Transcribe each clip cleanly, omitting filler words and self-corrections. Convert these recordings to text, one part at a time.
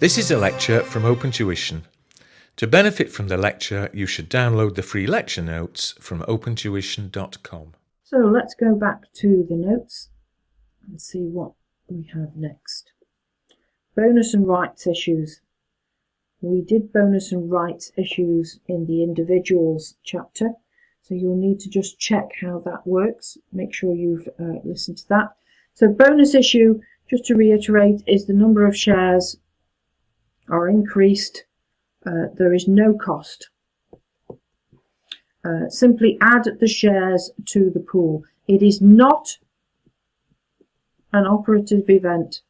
This is a lecture from Open Tuition. To benefit from the lecture, you should download the free lecture notes from opentuition.com. So let's go back to the notes and see what we have next. Bonus and rights issues. We did bonus and rights issues in the individuals chapter, so you'll need to just check how that works. Make sure you've listened to that. So bonus issue, just to reiterate, is the number of shares are increased. There is no cost. Simply add the shares to the pool. It is not an operative event.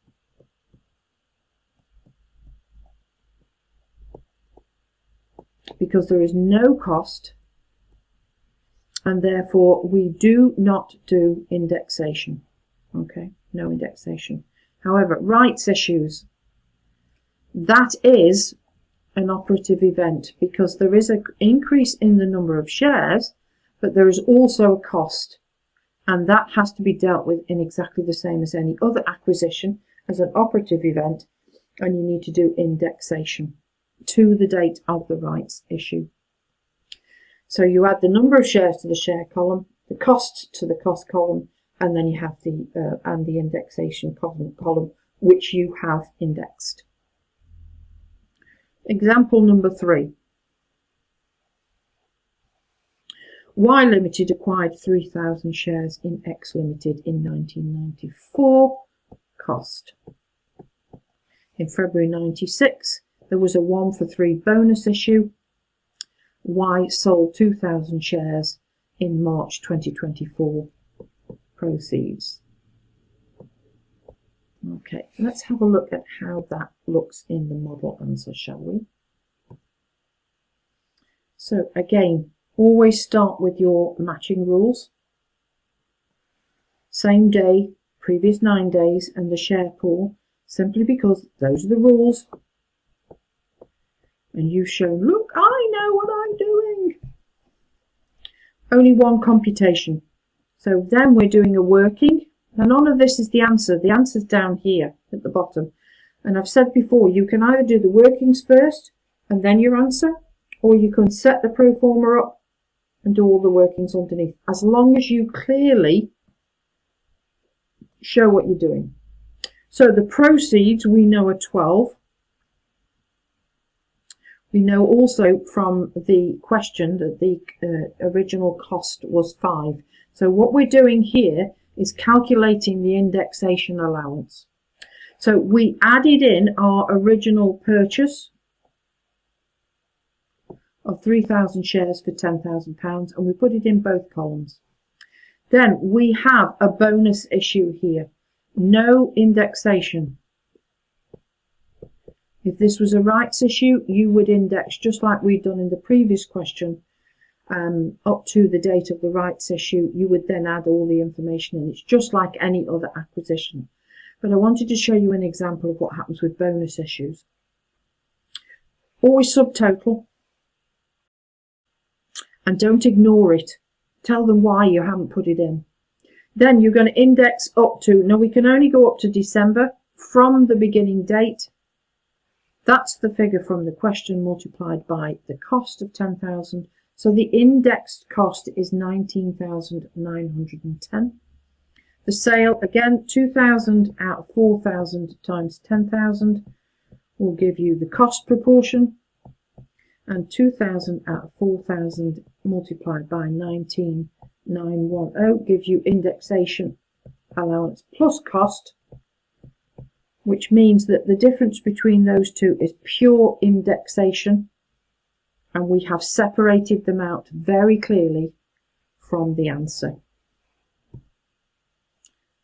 Because there is no cost, and therefore we do not do indexation. Okay, no indexation. However, rights issues, that is an operative event because there is an increase in the number of shares, but there is also a cost, and that has to be dealt with in exactly the same as any other acquisition as an operative event, and you need to do indexation to the date of the rights issue. So you add the number of shares to the share column, the cost to the cost column, and then you have the indexation column which you have indexed. Example number 3. Y Limited acquired 3,000 shares in X Limited in 1994. Cost. In February 96, there was a 1-for-3 bonus issue. Y sold 2,000 shares in March 2024. Proceeds. Okay, let's have a look at how that looks in the model answer, shall we? So again, always start with your matching rules. Same day, previous 9 days, and the share pool, simply because those are the rules. And you've shown, look, I know what I'm doing. Only one computation. So then we're doing a working. Now none of this is the answer. The answer's down here at the bottom. And I've said before, you can either do the workings first and then your answer, or you can set the pro forma up and do all the workings underneath, as long as you clearly show what you're doing. So the proceeds we know are 12. We know also from the question that the original cost was 5. So what we're doing here is calculating the indexation allowance. So we added in our original purchase of 3,000 shares for £10,000 and we put it in both columns. Then we have a bonus issue here. No indexation. If this was a rights issue, you would index just like we've done in the previous question. Up to the date of the rights issue, you would then add all the information in. It's just like any other acquisition. But I wanted to show you an example of what happens with bonus issues. Always subtotal. And don't ignore it. Tell them why you haven't put it in. Then you're going to index up to, now we can only go up to December from the beginning date. That's the figure from the question multiplied by the cost of 10,000. So the indexed cost is 19,910. The sale, again, 2,000 out of 4,000 times 10,000 will give you the cost proportion. And 2,000 out of 4,000 multiplied by 19,910 gives you indexation allowance plus cost, which means that the difference between those two is pure indexation. And we have separated them out very clearly from the answer.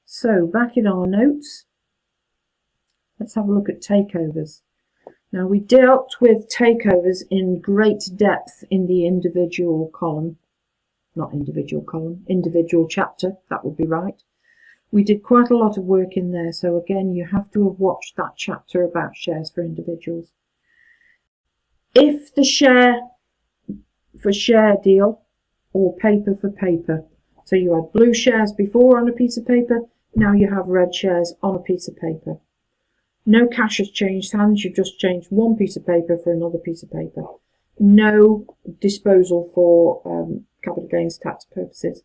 So back in our notes, let's have a look at takeovers. Now we dealt with takeovers in great depth in the individual column, not individual column, individual chapter, that would be right. We did quite a lot of work in there, so again you have to have watched that chapter about shares for individuals. If the share for share deal or paper for paper, so you had blue shares before on a piece of paper, now you have red shares on a piece of paper. No cash has changed hands. You've just changed one piece of paper for another piece of paper. No disposal for capital gains tax purposes.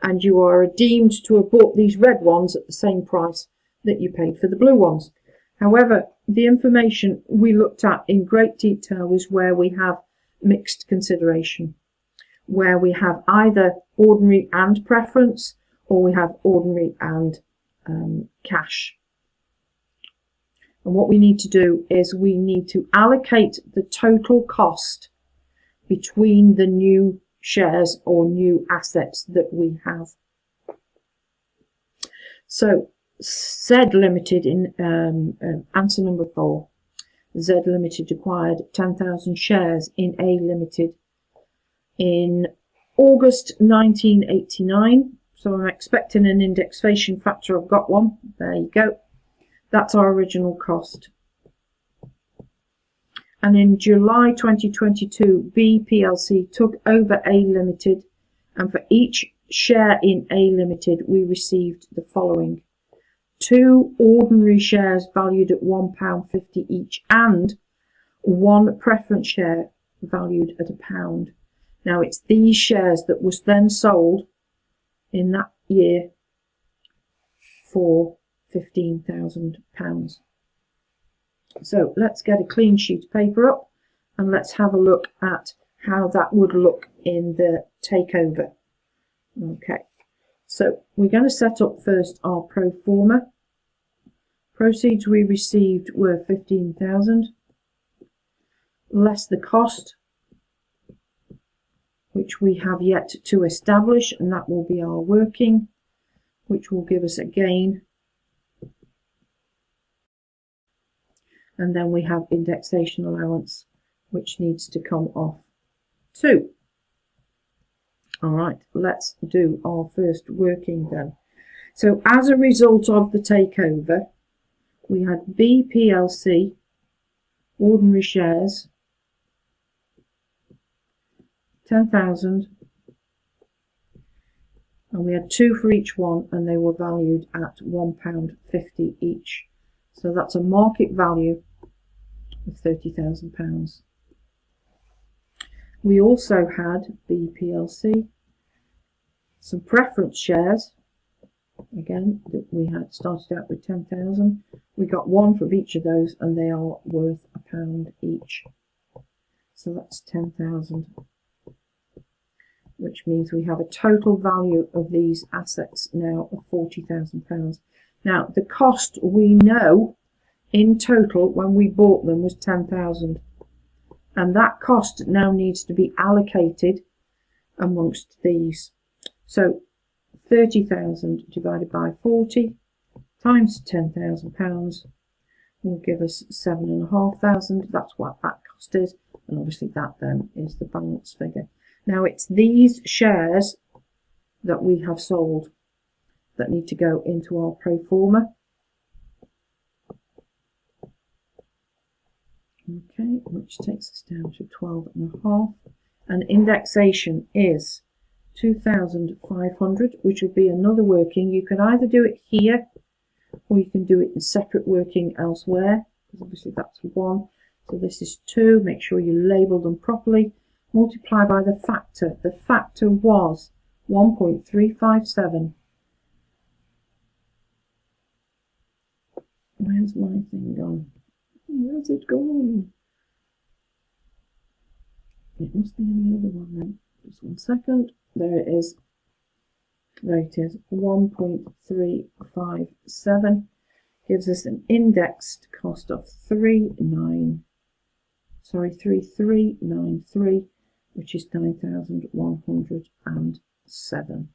And you are deemed to have bought these red ones at the same price that you paid for the blue ones. However, the information we looked at in great detail is where we have mixed consideration, where we have either ordinary and preference, or we have ordinary and cash. And what we need to do is we need to allocate the total cost between the new shares or new assets that we have. So Z Limited in answer number 4. Z Limited acquired 10,000 shares in A Limited in August 1989. So I'm expecting an indexation factor. I've got one. There you go. That's our original cost. And in July 2022, B plc took over A Limited, and for each share in A Limited, we received the following: 2 ordinary shares valued at £1.50 each, and 1 preference share valued at £1. Now, it's these shares that was then sold in that year for £15,000. So let's get a clean sheet of paper up and let's have a look at how that would look in the takeover. Okay, so we're going to set up first our pro forma. Proceeds we received were 15,000 less the cost, which we have yet to establish, and that will be our working, which will give us a gain. And then we have indexation allowance, which needs to come off too. All right, let's do our first working then. So as a result of the takeover, we had B plc ordinary shares, 10,000, and we had 2 for each one, and they were valued at £1.50 each. So that's a market value of £30,000. We also had B plc some preference shares. Again, that we had started out with 10,000. We got 1 for each of those, and they are worth £1 each. So that's 10,000, which means we have a total value of these assets now of £40,000. Now, the cost we know in total when we bought them was 10,000, and that cost now needs to be allocated amongst these. So 30,000 divided by 40 times £10,000 will give us 7,500. That's what that cost is, and obviously that then is the balance figure. Now it's these shares that we have sold that need to go into our pro forma. Okay, which takes us down to 12.5, and indexation is 2,500, which will be another working. You can either do it here, or you can do it in separate working elsewhere, because obviously that's 1. So this is 2. Make sure you label them properly. Multiply by the factor. The factor was 1.357. Where's my thing gone? Where's it gone? It must be in the other one then. Just 1 second. There it is. There it is. 1.357 gives us an indexed cost of 3393, which is 9,107.